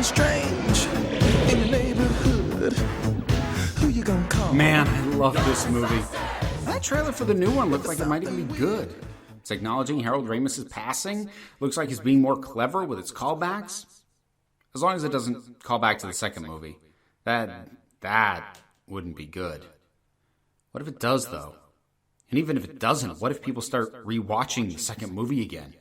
something strange in the neighborhood. Who you gonna call? Man, I love this movie. That trailer for the new one looks like it might even be good. It's acknowledging Harold Ramis's passing. Looks like he's being more clever with its callbacks. As long as it doesn't call back to the second movie. That wouldn't be good. What if it does, though? And even if it doesn't, what if people start rewatching the second movie again?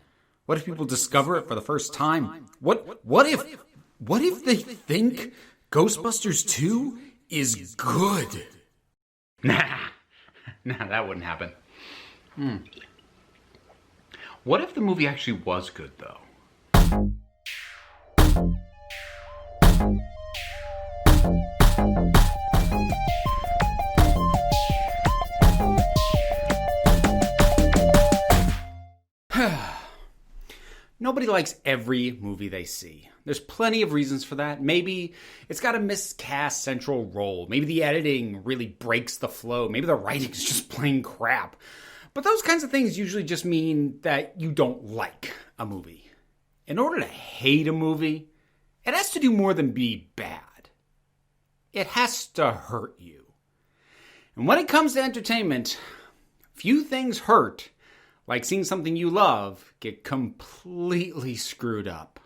What if people discover it for the first time? What if they think Ghostbusters 2 is good? Nah, that wouldn't happen. What if the movie actually was good, though? Nobody likes every movie they see. There's plenty of reasons for that. Maybe it's got a miscast central role. Maybe the editing really breaks the flow. Maybe the writing is just plain crap. But those kinds of things usually just mean that you don't like a movie. In order to hate a movie, it has to do more than be bad. It has to hurt you. And when it comes to entertainment, few things hurt like seeing something you love get completely screwed up.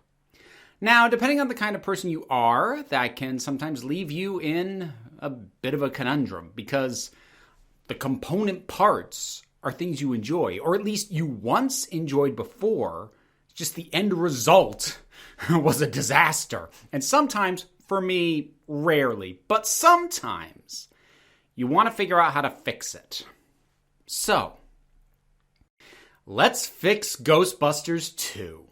Now, depending on the kind of person you are, that can sometimes leave you in a bit of a conundrum because the component parts are things you enjoy, or at least you once enjoyed before. Just the end result was a disaster. And sometimes, for me, rarely, but sometimes you want to figure out how to fix it. So, let's fix Ghostbusters 2.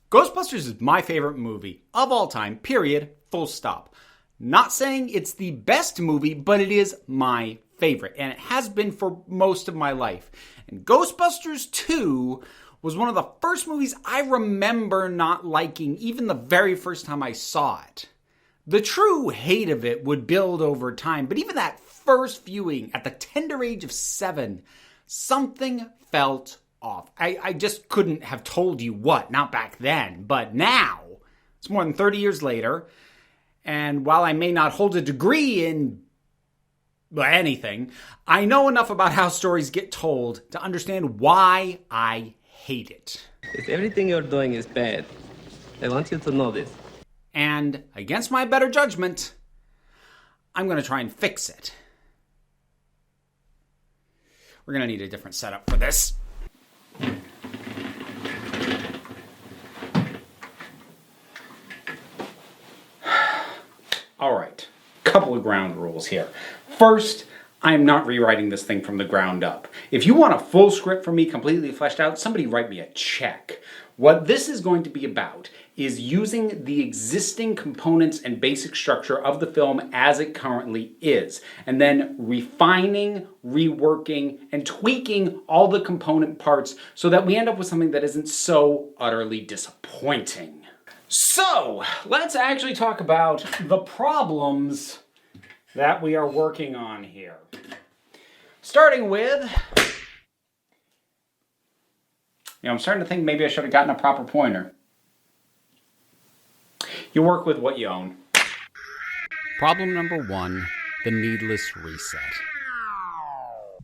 Ghostbusters is my favorite movie of all time, period, full stop. Not saying it's the best movie, but it is my favorite, and it has been for most of my life. And Ghostbusters 2 was one of the first movies I remember not liking, even the very first time I saw it. The true hate of it would build over time, but even that first viewing at the tender age of 7, something felt off. I just couldn't have told you what, not back then, but now, it's more than 30 years later, and while I may not hold a degree in anything, I know enough about how stories get told to understand why I hate it. If everything you're doing is bad, I want you to know this. And against my better judgment, I'm going to try and fix it. We're going to need a different setup for this. All right, couple of ground rules here. First, I'm not rewriting this thing from the ground up. If you want a full script from me completely fleshed out, somebody write me a check. What this is going to be about is using the existing components and basic structure of the film as it currently is, and then refining, reworking, and tweaking all the component parts so that we end up with something that isn't so utterly disappointing. So, let's actually talk about the problems that we are working on here. Starting with, I'm starting to think maybe I should have gotten a proper pointer. You work with what you own. Problem number 1, the needless reset.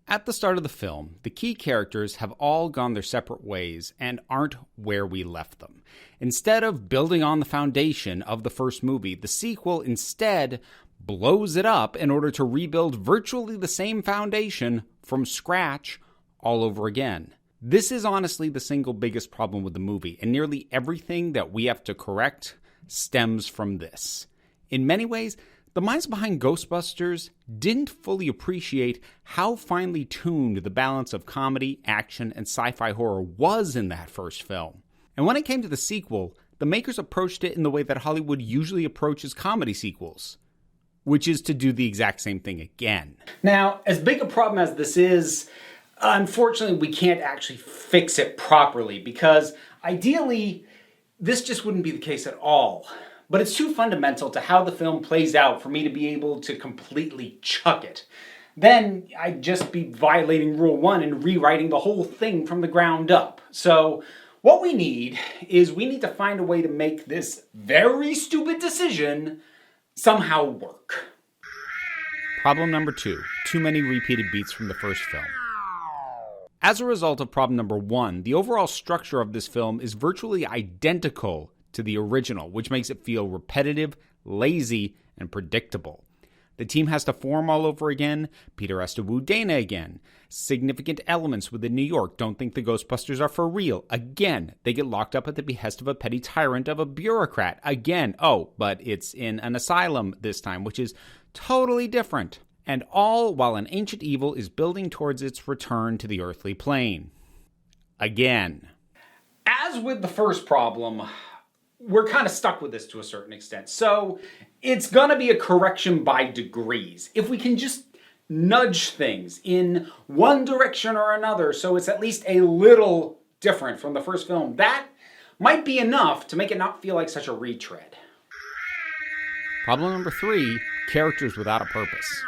At the start of the film, the key characters have all gone their separate ways and aren't where we left them. Instead of building on the foundation of the first movie, the sequel instead blows it up in order to rebuild virtually the same foundation from scratch all over again. This is honestly the single biggest problem with the movie, and nearly everything that we have to correct stems from this. In many ways, the minds behind Ghostbusters didn't fully appreciate how finely tuned the balance of comedy, action, and sci-fi horror was in that first film. And when it came to the sequel, the makers approached it in the way that Hollywood usually approaches comedy sequels, which is to do the exact same thing again. Now, as big a problem as this is, unfortunately, we can't actually fix it properly because ideally, this just wouldn't be the case at all. But it's too fundamental to how the film plays out for me to be able to completely chuck it. Then I'd just be violating Rule 1 and rewriting the whole thing from the ground up. So What we need to find a way to make this very stupid decision somehow work. Problem number 2, too many repeated beats from the first film. As a result of problem number 1, the overall structure of this film is virtually identical to the original, which makes it feel repetitive, lazy, and predictable. The team has to form all over again. Peter has to woo Dana again. Significant elements within New York don't think the Ghostbusters are for real. Again, they get locked up at the behest of a petty tyrant of a bureaucrat. Again, but it's in an asylum this time, which is totally different. And all while an ancient evil is building towards its return to the earthly plane. Again. As with the first problem, we're kind of stuck with this to a certain extent. So it's going to be a correction by degrees. If we can just nudge things in one direction or another so it's at least a little different from the first film, that might be enough to make it not feel like such a retread. Problem number 3, characters without a purpose.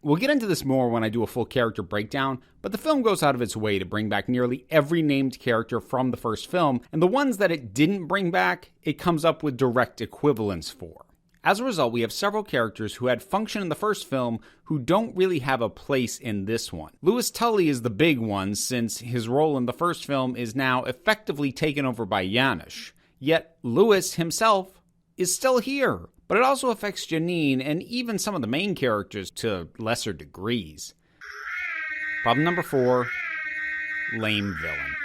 We'll get into this more when I do a full character breakdown, but the film goes out of its way to bring back nearly every named character from the first film, and the ones that it didn't bring back, it comes up with direct equivalents for. As a result, we have several characters who had function in the first film who don't really have a place in this one. Louis Tully is the big one, since his role in the first film is now effectively taken over by Janusz. Yet Louis himself is still here. But it also affects Janine and even some of the main characters to lesser degrees. Problem number 4, lame villain.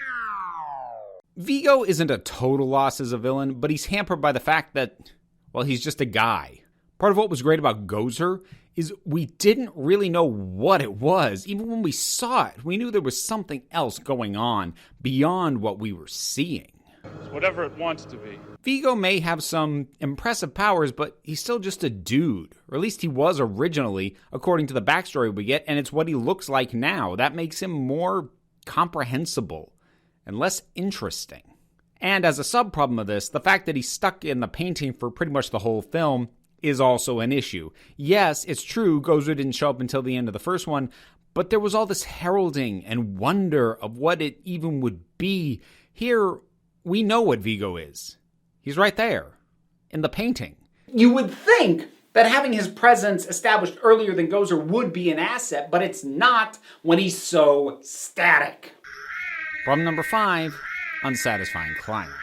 Vigo isn't a total loss as a villain, but he's hampered by the fact that, well, he's just a guy. Part of what was great about Gozer is we didn't really know what it was. Even when we saw it, we knew there was something else going on beyond what we were seeing. It's whatever it wants to be. Vigo may have some impressive powers, but he's still just a dude. Or at least he was originally, according to the backstory we get, and it's what he looks like now. That makes him more comprehensible and less interesting. And as a sub-problem of this, the fact that he's stuck in the painting for pretty much the whole film is also an issue. Yes, it's true, Gozer didn't show up until the end of the first one, but there was all this heralding and wonder of what it even would be. Here, we know what Vigo is. He's right there, in the painting. You would think that having his presence established earlier than Gozer would be an asset, but it's not when he's so static. Problem number 5, unsatisfying climax.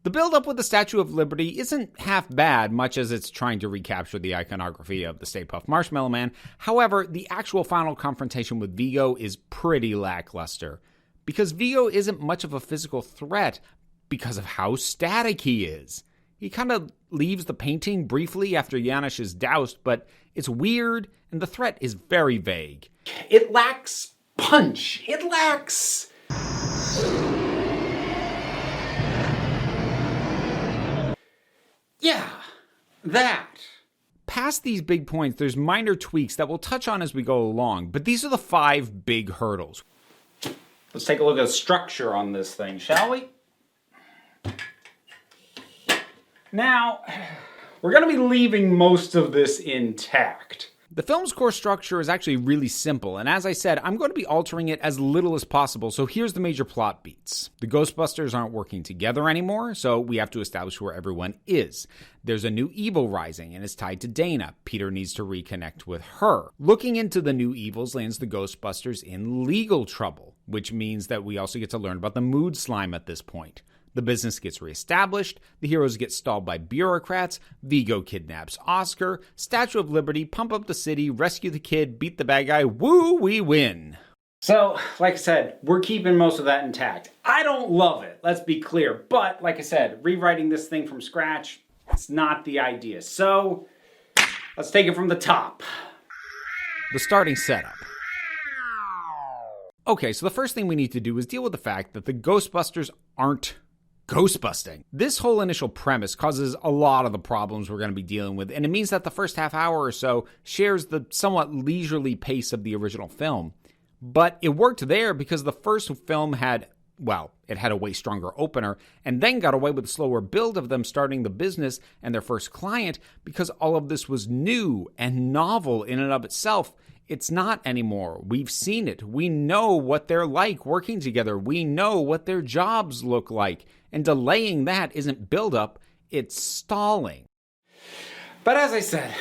The build-up with the Statue of Liberty isn't half bad, much as it's trying to recapture the iconography of the Stay Puft Marshmallow Man. However, the actual final confrontation with Vigo is pretty lackluster, because Vigo isn't much of a physical threat because of how static he is. He kind of leaves the painting briefly after Janusz is doused, but it's weird and the threat is very vague. It lacks punch. It lacks... yeah, that. Past these big points, there's minor tweaks that we'll touch on as we go along, but these are the 5 big hurdles. Let's take a look at the structure on this thing, shall we? Now, we're going to be leaving most of this intact. The film's core structure is actually really simple, and as I said, I'm going to be altering it as little as possible, so here's the major plot beats. The Ghostbusters aren't working together anymore, so we have to establish where everyone is. There's a new evil rising, and it's tied to Dana. Peter needs to reconnect with her. Looking into the new evils lands the Ghostbusters in legal trouble, which means that we also get to learn about the mood slime at this point. The business gets reestablished, the heroes get stalled by bureaucrats, Vigo kidnaps Oscar, Statue of Liberty, pump up the city, rescue the kid, beat the bad guy, woo, we win. So, like I said, we're keeping most of that intact. I don't love it, let's be clear, but like I said, rewriting this thing from scratch, it's not the idea. So, let's take it from the top. The starting setup. Okay, so the first thing we need to do is deal with the fact that the Ghostbusters aren't ghostbusting. This whole initial premise causes a lot of the problems we're going to be dealing with, and it means that the first half hour or so shares the somewhat leisurely pace of the original film. But it worked there because the first film had, well, it had a way stronger opener, and then got away with a slower build of them starting the business and their first client because all of this was new and novel in and of itself. It's not anymore. We've seen it. We know what they're like working together. We know what their jobs look like. And delaying that isn't buildup, it's stalling. But as I said,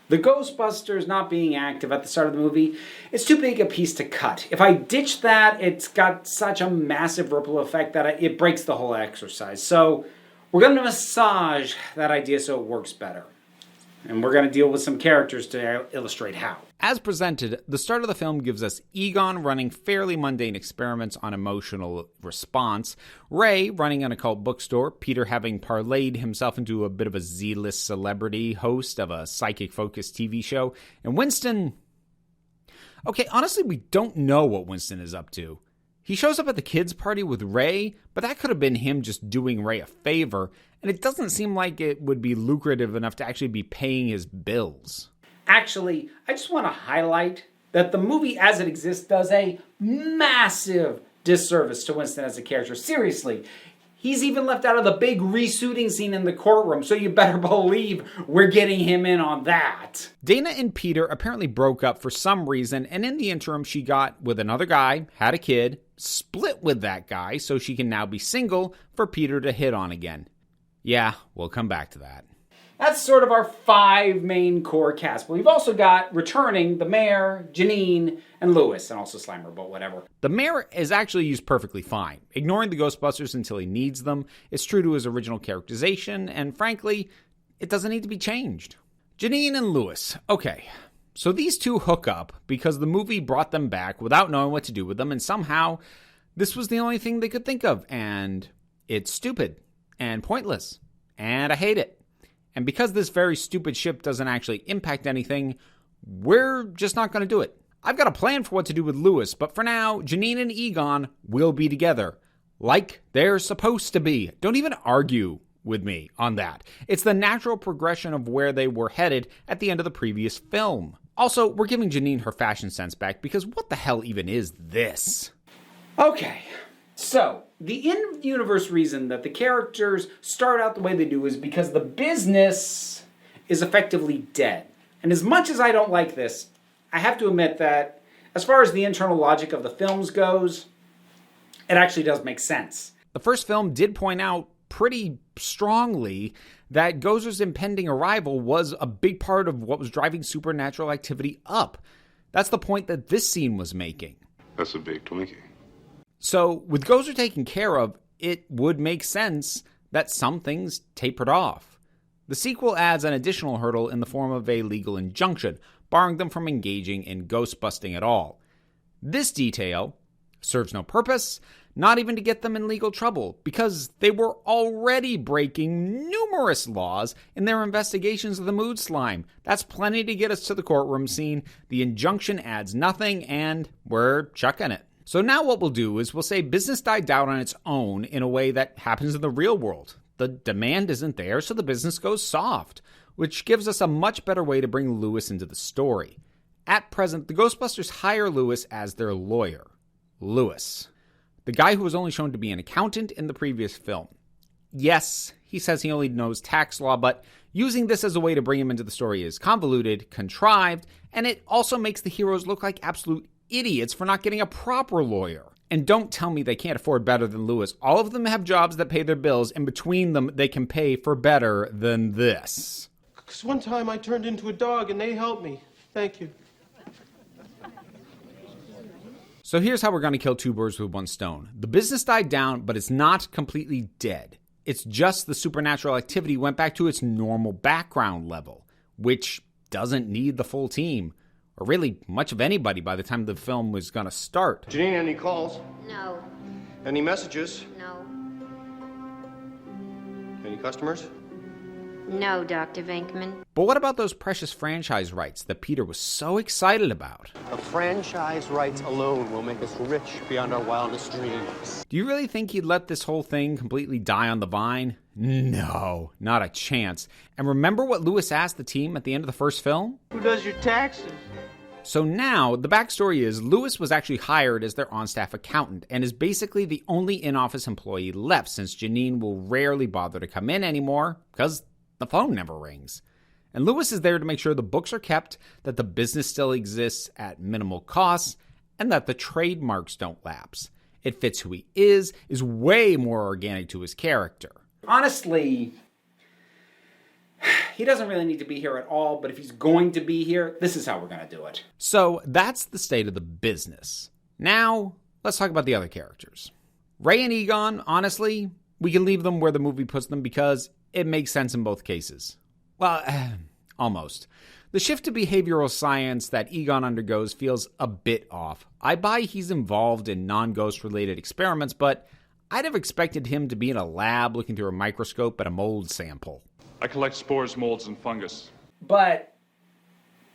the Ghostbusters not being active at the start of the movie, it's too big a piece to cut. If I ditch that, it's got such a massive ripple effect that it breaks the whole exercise. So we're going to massage that idea so it works better. And we're going to deal with some characters to illustrate how. As presented, the start of the film gives us Egon running fairly mundane experiments on emotional response, Ray running an occult bookstore, Peter having parlayed himself into a bit of a Z-list celebrity host of a psychic-focused TV show, and Winston... Okay, honestly, we don't know what Winston is up to. He shows up at the kids' party with Ray, but that could have been him just doing Ray a favor, and it doesn't seem like it would be lucrative enough to actually be paying his bills. Actually, I just want to highlight that the movie as it exists does a massive disservice to Winston as a character. Seriously, he's even left out of the big resuiting scene in the courtroom, so you better believe we're getting him in on that. Dana and Peter apparently broke up for some reason, and in the interim she got with another guy, had a kid, split with that guy so she can now be single for Peter to hit on again. Yeah, we'll come back to that. That's sort of our 5 main core cast. But we've also got returning the mayor, Janine, and Lewis, and also Slimer, but whatever. The mayor is actually used perfectly fine, ignoring the Ghostbusters until he needs them. It's true to his original characterization, and frankly, it doesn't need to be changed. Janine and Lewis. Okay, so these two hook up because the movie brought them back without knowing what to do with them, and somehow this was the only thing they could think of, and it's stupid and pointless, and I hate it. And because this very stupid ship doesn't actually impact anything, we're just not going to do it. I've got a plan for what to do with Lewis, but for now, Janine and Egon will be together. Like they're supposed to be. Don't even argue with me on that. It's the natural progression of where they were headed at the end of the previous film. Also, we're giving Janine her fashion sense back because what the hell even is this? Okay. So, the in-universe reason that the characters start out the way they do is because the business is effectively dead. And as much as I don't like this, I have to admit that as far as the internal logic of the films goes, it actually does make sense. The first film did point out pretty strongly that Gozer's impending arrival was a big part of what was driving supernatural activity up. That's the point that this scene was making. That's a big Twinkie. So, with Gozer taken care of, it would make sense that some things tapered off. The sequel adds an additional hurdle in the form of a legal injunction, barring them from engaging in ghost busting at all. This detail serves no purpose, not even to get them in legal trouble, because they were already breaking numerous laws in their investigations of the mood slime. That's plenty to get us to the courtroom scene. The injunction adds nothing, and we're chucking it. So now what we'll do is we'll say business died down on its own in a way that happens in the real world. The demand isn't there, so the business goes soft, which gives us a much better way to bring Lewis into the story. At present, the Ghostbusters hire Lewis as their lawyer. Lewis, the guy who was only shown to be an accountant in the previous film. Yes, he says he only knows tax law, but using this as a way to bring him into the story is convoluted, contrived, and it also makes the heroes look like absolute idiots for not getting a proper lawyer. And don't tell me they can't afford better than Lewis. All of them have jobs that pay their bills, and between them, they can pay for better than this. Because one time I turned into a dog and they helped me. Thank you. So here's how we're going to kill 2 birds with 1 stone. The business died down, but it's not completely dead. It's just the supernatural activity went back to its normal background level, which doesn't need the full team. Or really much of anybody by the time the film was going to start. Janine, any calls? No. Any messages? No. Any customers? No, Dr. Venkman. But what about those precious franchise rights that Peter was so excited about? The franchise rights alone will make us rich beyond our wildest dreams. Do you really think he'd let this whole thing completely die on the vine? No, not a chance. And remember what Lewis asked the team at the end of the first film? Who does your taxes? So now, the backstory is Lewis was actually hired as their on-staff accountant and is basically the only in-office employee left since Janine will rarely bother to come in anymore because the phone never rings. And Lewis is there to make sure the books are kept, that the business still exists at minimal costs, and that the trademarks don't lapse. It fits who he is way more organic to his character. Honestly, he doesn't really need to be here at all, but if he's going to be here, this is how we're going to do it. So that's the state of the business. Now, let's talk about the other characters. Ray and Egon, honestly, we can leave them where the movie puts them because it makes sense in both cases. Well, almost. The shift to behavioral science that Egon undergoes feels a bit off. I buy he's involved in non-ghost related experiments, but I'd have expected him to be in a lab looking through a microscope at a mold sample. I collect spores, molds, and fungus. But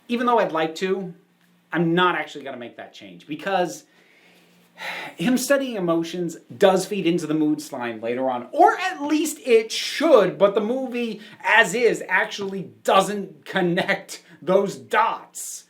even though I'd like to, I'm not actually going to make that change because him studying emotions does feed into the mood slime later on, or at least it should, but the movie, as is, actually doesn't connect those dots.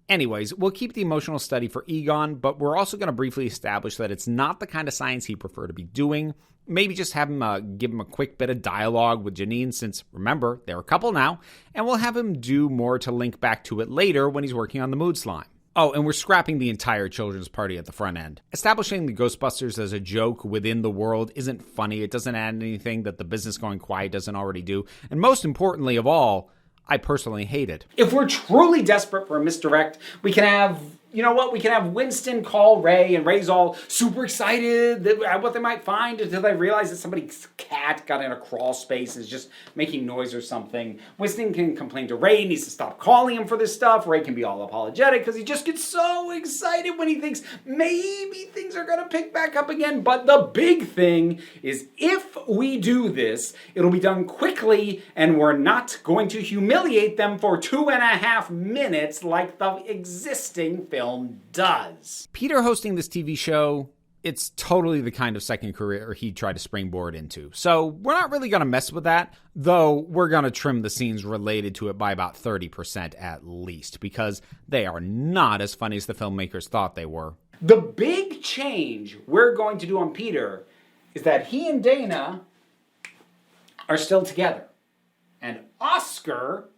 Anyways, we'll keep the emotional study for Egon, but we're also going to briefly establish that it's not the kind of science he'd prefer to be doing. Maybe just have him give him a quick bit of dialogue with Janine, since, remember, they're a couple now, and we'll have him do more to link back to it later when he's working on the mood slime. Oh, and we're scrapping the entire children's party at the front end. Establishing the Ghostbusters as a joke within the world isn't funny. It doesn't add anything that the business going quiet doesn't already do. And most importantly of all, I personally hate it. If we're truly desperate for a misdirect, we can have, you know what, we can have Winston call Ray, and Ray's all super excited at what they might find until they realize that somebody's cat got in a crawl space and is just making noise or something. Winston can complain to Ray, needs to stop calling him for this stuff. Ray can be all apologetic because he just gets so excited when he thinks maybe things are going to pick back up again. But the big thing is, if we do this, it'll be done quickly and we're not going to humiliate them for 2.5 minutes like the existing film does. Peter hosting this TV show, it's totally the kind of second career he'd try to springboard into. So we're not really going to mess with that, though we're going to trim the scenes related to it by about 30% at least, because they are not as funny as the filmmakers thought they were. The big change we're going to do on Peter is that he and Dana are still together. And Oscar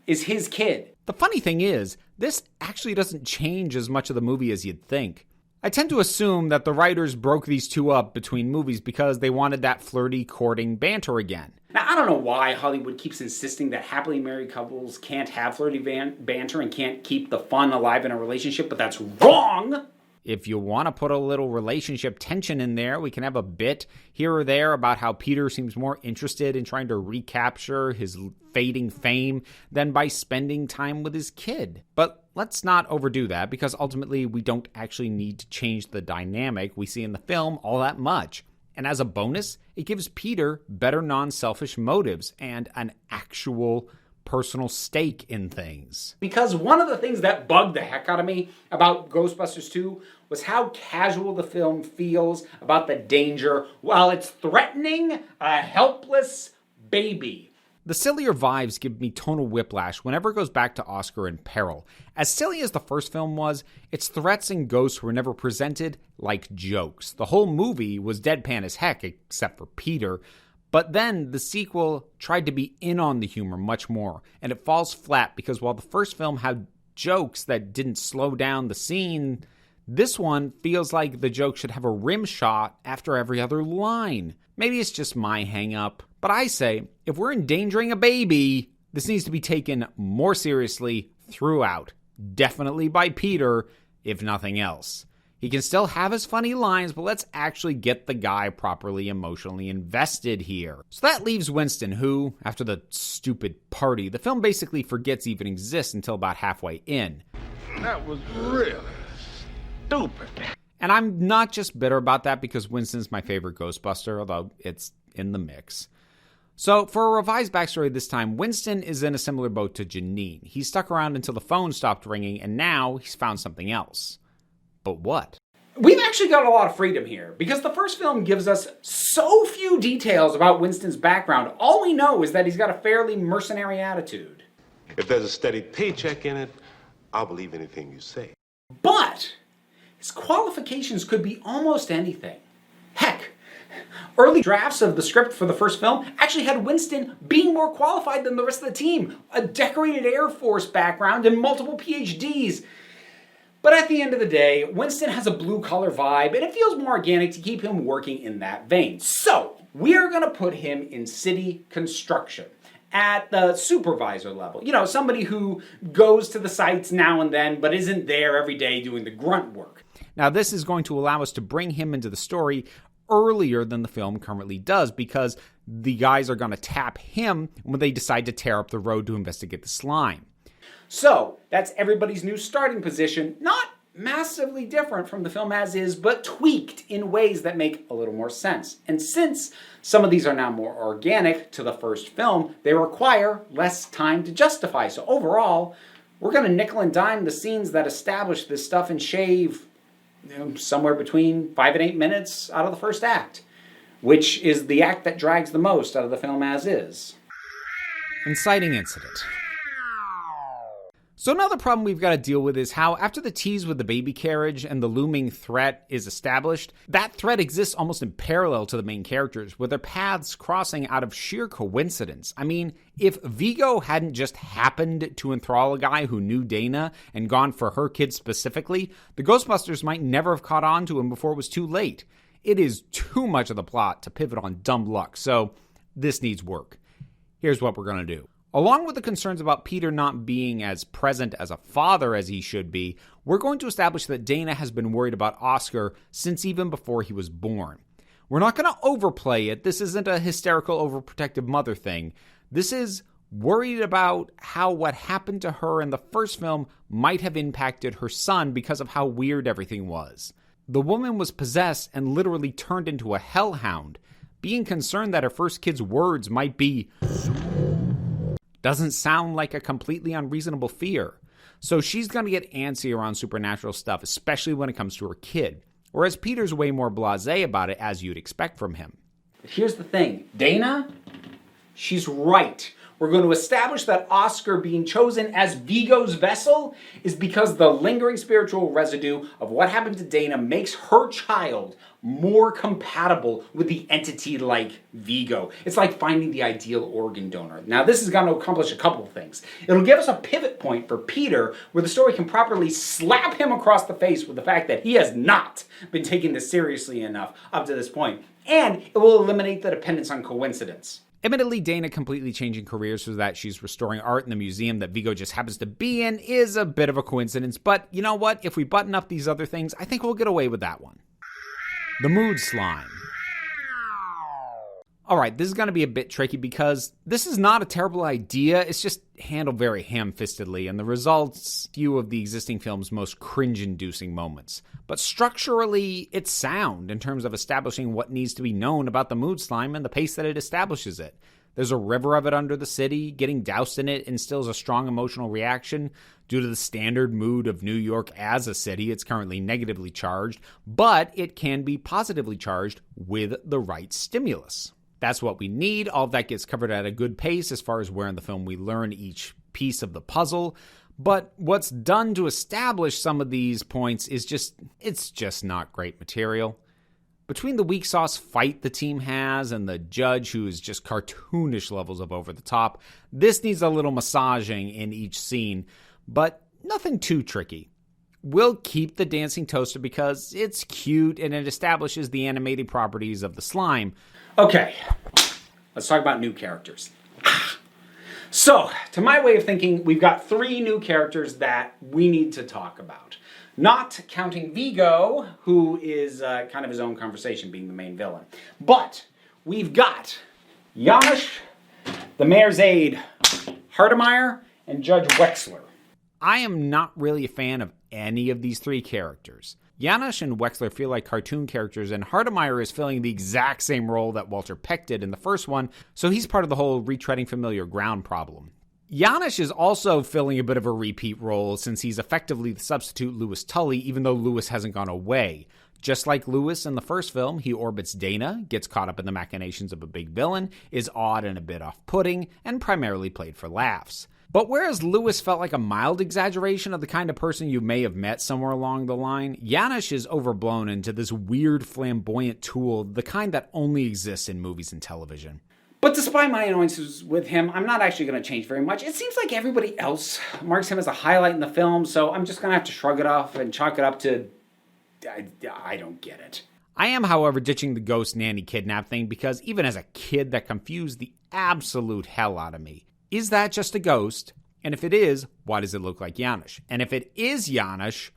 is his kid. The funny thing is, this actually doesn't change as much of the movie as you'd think. I tend to assume that the writers broke these two up between movies because they wanted that flirty, courting banter again. Now, I don't know why Hollywood keeps insisting that happily married couples can't have flirty banter and can't keep the fun alive in a relationship, but that's wrong! If you want to put a little relationship tension in there, we can have a bit here or there about how Peter seems more interested in trying to recapture his fading fame than by spending time with his kid. But let's not overdo that, because ultimately we don't actually need to change the dynamic we see in the film all that much. And as a bonus, it gives Peter better non-selfish motives and an actual personal stake in things. Because one of the things that bugged the heck out of me about Ghostbusters 2 was how casual the film feels about the danger while it's threatening a helpless baby. The sillier vibes give me tonal whiplash whenever it goes back to Oscar in peril. As silly as the first film was, its threats and ghosts were never presented like jokes. The whole movie was deadpan as heck, except for Peter. But then the sequel tried to be in on the humor much more, and it falls flat because while the first film had jokes that didn't slow down the scene, this one feels like the joke should have a rim shot after every other line. Maybe it's just my hang-up, but I say, if we're endangering a baby, this needs to be taken more seriously throughout. Definitely by Peter, if nothing else. He can still have his funny lines, but let's actually get the guy properly emotionally invested here. So that leaves Winston, who, after the stupid party, the film basically forgets even exists until about halfway in. That was really stupid. And I'm not just bitter about that because Winston's my favorite Ghostbuster, although it's in the mix. So, for a revised backstory this time, Winston is in a similar boat to Janine. He stuck around until the phone stopped ringing, and now he's found something else. But what? We've actually got a lot of freedom here, because the first film gives us so few details about Winston's background. All we know is that he's got a fairly mercenary attitude. If there's a steady paycheck in it, I'll believe anything you say. But his qualifications could be almost anything. Heck, Early drafts of the script for the first film actually had Winston being more qualified than the rest of the team, a decorated Air Force background and multiple PhDs. But at the end of the day, Winston has a blue-collar vibe, and it feels more organic to keep him working in that vein. So, we are going to put him in city construction at the supervisor level. You know, somebody who goes to the sites now and then, but isn't there every day doing the grunt work. Now, this is going to allow us to bring him into the story earlier than the film currently does, because the guys are going to tap him when they decide to tear up the road to investigate the slime. So, that's everybody's new starting position. Not massively different from the film as is, but tweaked in ways that make a little more sense. And since some of these are now more organic to the first film, they require less time to justify. So overall, we're going to nickel and dime the scenes that establish this stuff and shave somewhere between 5 and 8 minutes out of the first act, which is the act that drags the most out of the film as is. Inciting incident. So another problem we've got to deal with is how, after the tease with the baby carriage and the looming threat is established, that threat exists almost in parallel to the main characters, with their paths crossing out of sheer coincidence. I mean, if Vigo hadn't just happened to enthrall a guy who knew Dana and gone for her kids specifically, the Ghostbusters might never have caught on to him before it was too late. It is too much of the plot to pivot on dumb luck, so this needs work. Here's what we're going to do. Along with the concerns about Peter not being as present as a father as he should be, we're going to establish that Dana has been worried about Oscar since even before he was born. We're not going to overplay it. This isn't a hysterical, overprotective mother thing. This is worried about how what happened to her in the first film might have impacted her son because of how weird everything was. The woman was possessed and literally turned into a hellhound. Being concerned that her first kid's words might be doesn't sound like a completely unreasonable fear. So she's going to get antsy around supernatural stuff, especially when it comes to her kid. Whereas Peter's way more blasé about it, as you'd expect from him. But here's the thing. Dana, she's right. We're going to establish that Oscar being chosen as Vigo's vessel is because the lingering spiritual residue of what happened to Dana makes her child more compatible with the entity like Vigo. It's like finding the ideal organ donor. Now, this is going to accomplish a couple of things. It'll give us a pivot point for Peter where the story can properly slap him across the face with the fact that he has not been taking this seriously enough up to this point. And it will eliminate the dependence on coincidence. Admittedly, Dana completely changing careers so that she's restoring art in the museum that Vigo just happens to be in is a bit of a coincidence, but you know what? If we button up these other things, I think we'll get away with that one. The mood slime. Alright, this is going to be a bit tricky because this is not a terrible idea, it's just handled very ham-fistedly, and the results few of the existing film's most cringe-inducing moments. But structurally, it's sound in terms of establishing what needs to be known about the mood slime and the pace that it establishes it. There's a river of it under the city. Getting doused in it instills a strong emotional reaction. Due to the standard mood of New York as a city, it's currently negatively charged, but it can be positively charged with the right stimulus. That's what we need. All of that gets covered at a good pace as far as where in the film we learn each piece of the puzzle. But what's done to establish some of these points is it's just not great material. Between the weak sauce fight the team has and the judge who is just cartoonish levels of over the top, this needs a little massaging in each scene, but nothing too tricky. We'll keep the dancing toaster because it's cute and it establishes the animated properties of the slime. Okay, let's talk about new characters. So, to my way of thinking, we've got 3 new characters that we need to talk about. Not counting Vigo, who is kind of his own conversation, being the main villain. But we've got Janusz, the mayor's aide, Hardemeyer, and Judge Wexler. I am not really a fan of any of these 3 characters. Janusz and Wexler feel like cartoon characters, and Hardemeyer is filling the exact same role that Walter Peck did in the first one, so he's part of the whole retreading familiar ground problem. Janusz is also filling a bit of a repeat role since he's effectively the substitute Louis Tully, even though Louis hasn't gone away. Just like Louis in the first film, he orbits Dana, gets caught up in the machinations of a big villain, is odd and a bit off-putting, and primarily played for laughs. But whereas Lewis felt like a mild exaggeration of the kind of person you may have met somewhere along the line, Janusz is overblown into this weird flamboyant tool, the kind that only exists in movies and television. But despite my annoyances with him, I'm not actually going to change very much. It seems like everybody else marks him as a highlight in the film, so I'm just going to have to shrug it off and chalk it up to... I don't get it. I am, however, ditching the ghost nanny kidnap thing because even as a kid, that confused the absolute hell out of me. Is that just a ghost? And if it is, why does it look like Janusz? And if it is Janusz,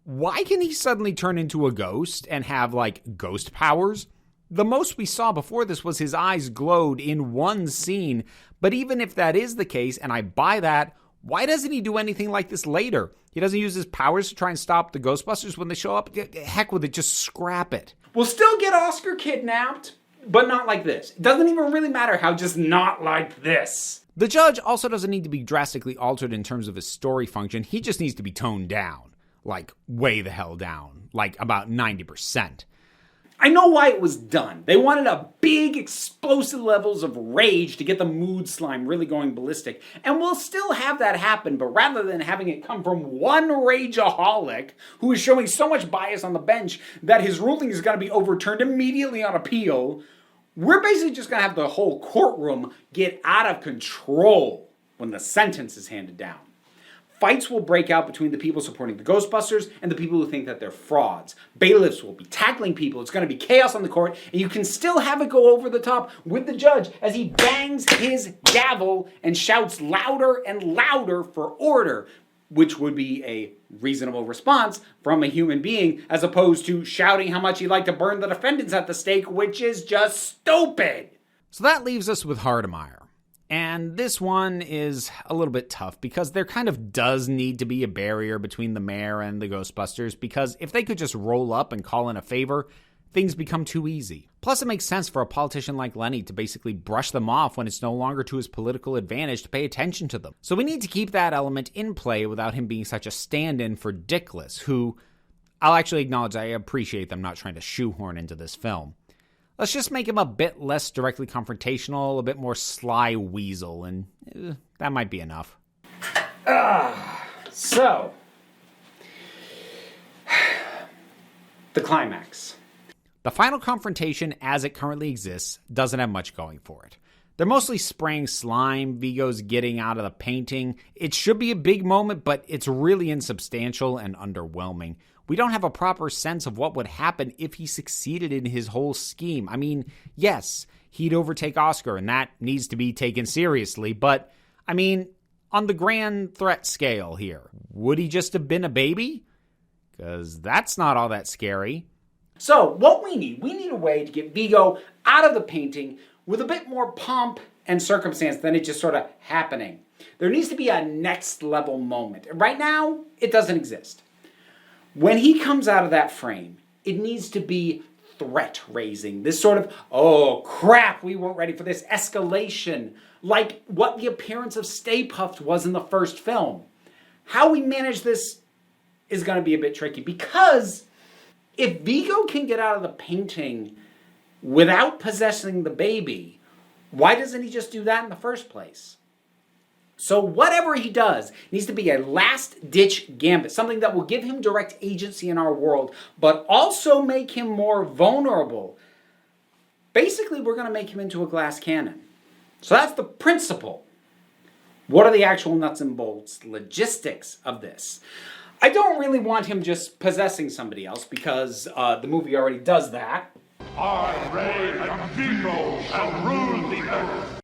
why can he suddenly turn into a ghost and have, like, ghost powers? The most we saw before this was his eyes glowed in one scene, but even if that is the case, and I buy that, why doesn't he do anything like this later? He doesn't use his powers to try and stop the Ghostbusters when they show up? Heck with it, just scrap it. We'll still get Oscar kidnapped, but not like this. It doesn't even really matter how just not like this. The judge also doesn't need to be drastically altered in terms of his story function. He just needs to be toned down. Like, way the hell down. Like, about 90%. I know why it was done. They wanted a big, explosive levels of rage to get the mood slime really going ballistic. And we'll still have that happen, but rather than having it come from one rageaholic who is showing so much bias on the bench that his ruling is going to be overturned immediately on appeal, we're basically just going to have the whole courtroom get out of control when the sentence is handed down. Fights will break out between the people supporting the Ghostbusters and the people who think that they're frauds. Bailiffs will be tackling people. It's going to be chaos on the court, and you can still have it go over the top with the judge as he bangs his gavel and shouts louder and louder for order, which would be a reasonable response from a human being as opposed to shouting how much he'd like to burn the defendants at the stake, which is just stupid. So that leaves us with Hardemeyer. And this one is a little bit tough because there kind of does need to be a barrier between the mayor and the Ghostbusters because if they could just roll up and call in a favor, things become too easy. Plus, it makes sense for a politician like Lenny to basically brush them off when it's no longer to his political advantage to pay attention to them. So we need to keep that element in play without him being such a stand-in for Dickless, who I'll actually acknowledge I appreciate them not trying to shoehorn into this film. Let's just make him a bit less directly confrontational, a bit more sly weasel, and that might be enough. So, the climax. The final confrontation, as it currently exists, doesn't have much going for it. They're mostly spraying slime, Vigo's getting out of the painting. It should be a big moment, but it's really insubstantial and underwhelming. We don't have a proper sense of what would happen if he succeeded in his whole scheme. I mean, yes, he'd overtake Oscar, and that needs to be taken seriously, but, I mean, on the grand threat scale here, would he just have been a baby? Because that's not all that scary. So, what we need a way to get Vigo out of the painting with a bit more pomp and circumstance than it just sort of happening. There needs to be a next level moment. Right now, it doesn't exist. When he comes out of that frame, it needs to be threat raising. This sort of, oh crap, we weren't ready for this escalation. Like what the appearance of Stay Puft was in the first film. How we manage this is going to be a bit tricky because if Vigo can get out of the painting without possessing the baby, why doesn't he just do that in the first place? So whatever he does needs to be a last-ditch gambit, something that will give him direct agency in our world, but also make him more vulnerable. Basically, we're going to make him into a glass cannon. So that's the principle. What are the actual nuts and bolts logistics of this? I don't really want him just possessing somebody else because the movie already does that. I, Ray and Vigo, shall rule the earth.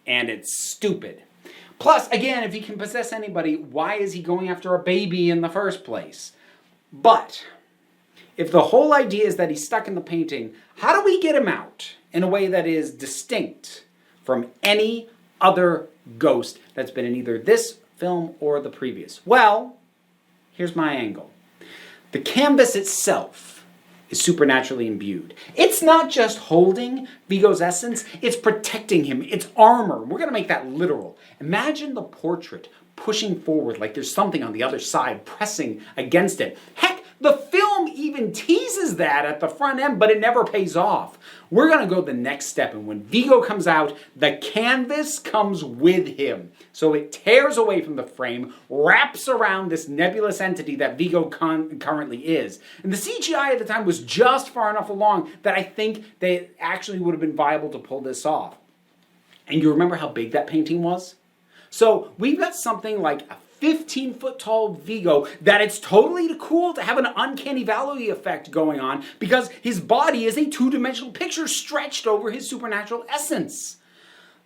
And it's stupid. Plus, again, if he can possess anybody, why is he going after a baby in the first place? But, if the whole idea is that he's stuck in the painting, how do we get him out in a way that is distinct from any other ghost that's been in either this film or the previous? Well, here's my angle. The canvas itself is supernaturally imbued. It's not just holding Vigo's essence, it's protecting him, it's armor. We're going to make that literal. Imagine the portrait pushing forward like there's something on the other side pressing against it. Heck, The film even teases that at the front end, but it never pays off. We're going to go the next step, and when Vigo comes out, the canvas comes with him. So it tears away from the frame, wraps around this nebulous entity that Vigo currently is. And the CGI at the time was just far enough along that I think that it actually would have been viable to pull this off. And you remember how big that painting was? So we've got something like a 15-foot tall Vigo that it's totally cool to have an uncanny valley effect going on because his body is a two-dimensional picture stretched over his supernatural essence.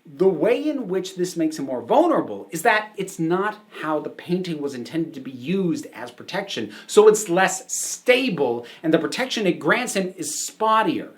The way in which this makes him more vulnerable is that it's not how the painting was intended to be used as protection, so it's less stable and the protection it grants him is spottier.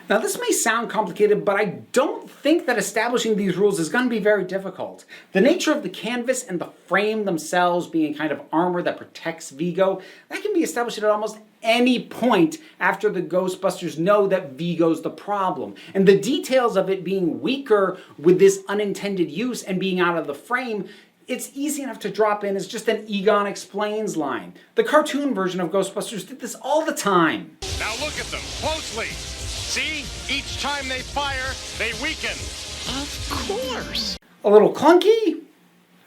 Now this may sound complicated, but I don't think that establishing these rules is going to be very difficult. The nature of the canvas and the frame themselves being a kind of armor that protects Vigo, that can be established at almost any point after the Ghostbusters know that Vigo's the problem. And the details of it being weaker with this unintended use and being out of the frame, it's easy enough to drop in as just an Egon Explains line. The cartoon version of Ghostbusters did this all the time. Now look at them closely. See? Each time they fire, they weaken. Of course. A little clunky?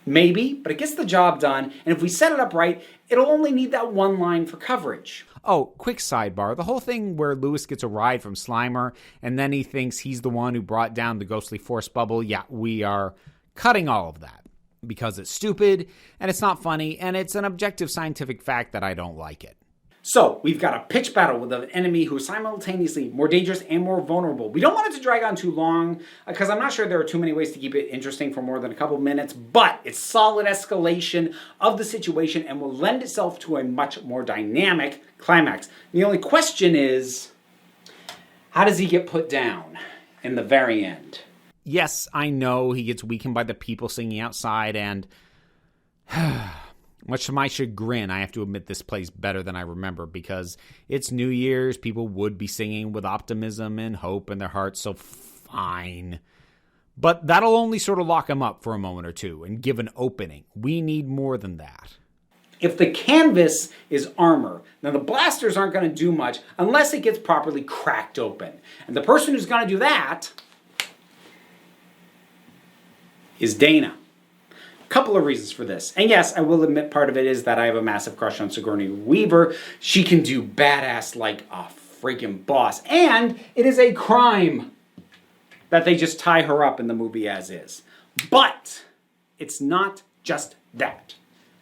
Maybe, but it gets the job done, and if we set it up right, it'll only need that one line for coverage. Oh, quick sidebar. The whole thing where Lewis gets a ride from Slimer, and then he thinks he's the one who brought down the ghostly force bubble, yeah, we are cutting all of that. Because it's stupid, and it's not funny, and it's an objective scientific fact that I don't like it. So, we've got a pitched battle with an enemy who is simultaneously more dangerous and more vulnerable. We don't want it to drag on too long, because I'm not sure there are too many ways to keep it interesting for more than a couple minutes, but it's solid escalation of the situation and will lend itself to a much more dynamic climax. The only question is, how does he get put down in the very end? Yes, I know he gets weakened by the people singing outside, and much to my chagrin, I have to admit this plays better than I remember because it's New Year's, people would be singing with optimism and hope in their hearts, so fine. But that'll only sort of lock him up for a moment or two and give an opening. We need more than that. If the canvas is armor, then the blasters aren't going to do much unless it gets properly cracked open. And the person who's going to do that is Dana. Couple of reasons for this. And yes, I will admit part of it is that I have a massive crush on Sigourney Weaver. She can do badass like a freaking boss. And it is a crime that they just tie her up in the movie as is. But it's not just that.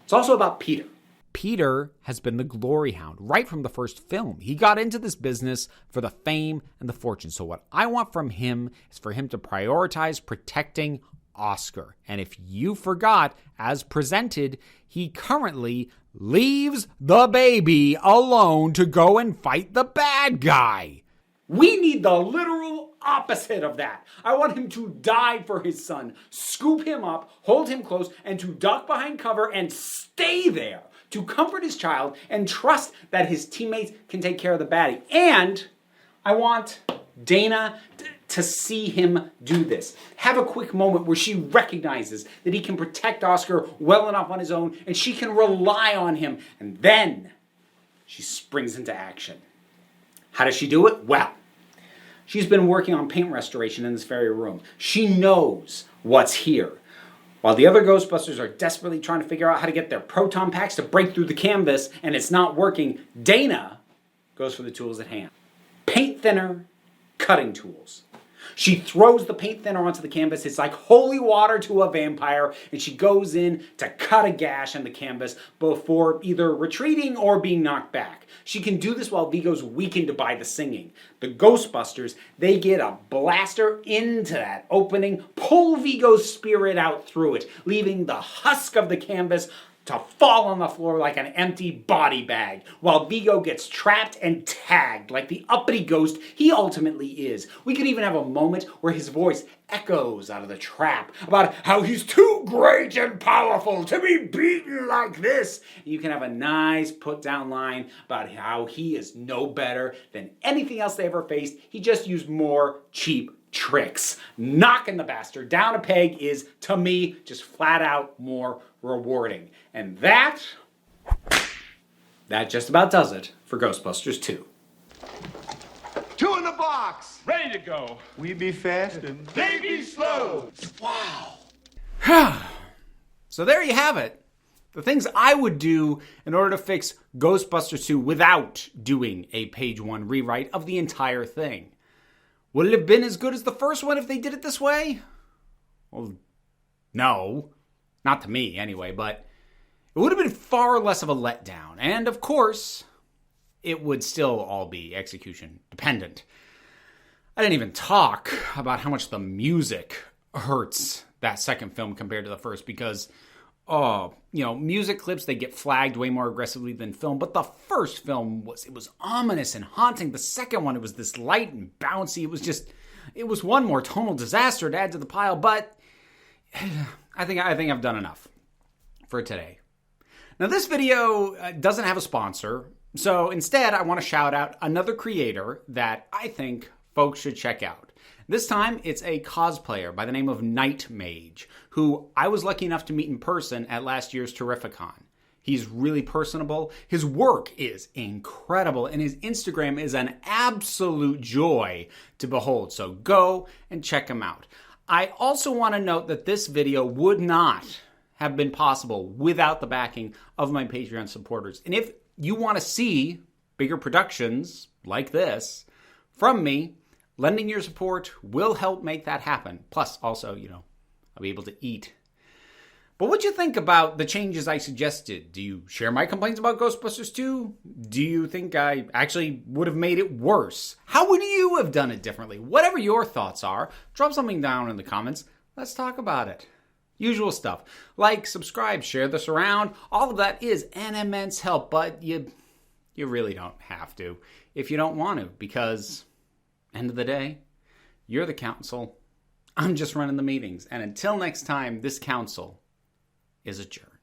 It's also about Peter. Peter has been the glory hound right from the first film. He got into this business for the fame and the fortune. So what I want from him is for him to prioritize protecting Oscar. And if you forgot, as presented, he currently leaves the baby alone to go and fight the bad guy. We need the literal opposite of that. I want him to die for his son, scoop him up, hold him close, and to duck behind cover and stay there to comfort his child and trust that his teammates can take care of the baddie. And I want Dana to see him do this. Have a quick moment where she recognizes that he can protect Oscar well enough on his own and she can rely on him. And then she springs into action. How does she do it? Well, she's been working on paint restoration in this very room. She knows what's here. While the other Ghostbusters are desperately trying to figure out how to get their proton packs to break through the canvas and it's not working, Dana goes for the tools at hand. Paint thinner, cutting tools. She throws the paint thinner onto the canvas. It's like holy water to a vampire, and she goes in to cut a gash in the canvas before either retreating or being knocked back. She can do this while Vigo's weakened by the singing. The Ghostbusters, they get a blaster into that opening, pull Vigo's spirit out through it, leaving the husk of the canvas to fall on the floor like an empty body bag, while Vigo gets trapped and tagged like the uppity ghost he ultimately is. We could even have a moment where his voice echoes out of the trap about how he's too great and powerful to be beaten like this. And you can have a nice put-down line about how he is no better than anything else they ever faced. He just used more cheap tricks. Knocking the bastard down a peg is, to me, just flat out more rewarding. And that that just about does it for Ghostbusters 2. 2 in the box. Ready to go. We be fast and They be slow. So there you have it. The things I would do in order to fix Ghostbusters 2 without doing a page 1 rewrite of the entire thing. Would it have been as good as the first one if they did it this way? Well, no. Not to me, anyway, but it would have been far less of a letdown. And, of course, it would still all be execution dependent. I didn't even talk about how much the music hurts that second film compared to the first because, music clips, they get flagged way more aggressively than film. But the first film was ominous and haunting. The second one, it was this light and bouncy. It was one more tonal disaster to add to the pile. But I think I've done enough for today. Now, this video doesn't have a sponsor. So instead, I want to shout out another creator that I think folks should check out. This time, it's a cosplayer by the name of Night Mage, who I was lucky enough to meet in person at last year's Terrificon. He's really personable, his work is incredible, and his Instagram is an absolute joy to behold. So go and check him out. I also want to note that this video would not have been possible without the backing of my Patreon supporters. And if you want to see bigger productions like this from me, lending your support will help make that happen. Plus, also, I'll be able to eat. But what'd you think about the changes I suggested? Do you share my complaints about Ghostbusters 2? Do you think I actually would have made it worse? How would you have done it differently? Whatever your thoughts are, drop something down in the comments. Let's talk about it. Usual stuff. Like, subscribe, share this around. All of that is an immense help, but you really don't have to if you don't want to, because end of the day, you're the council. I'm just running the meetings. And until next time, this council is adjourned.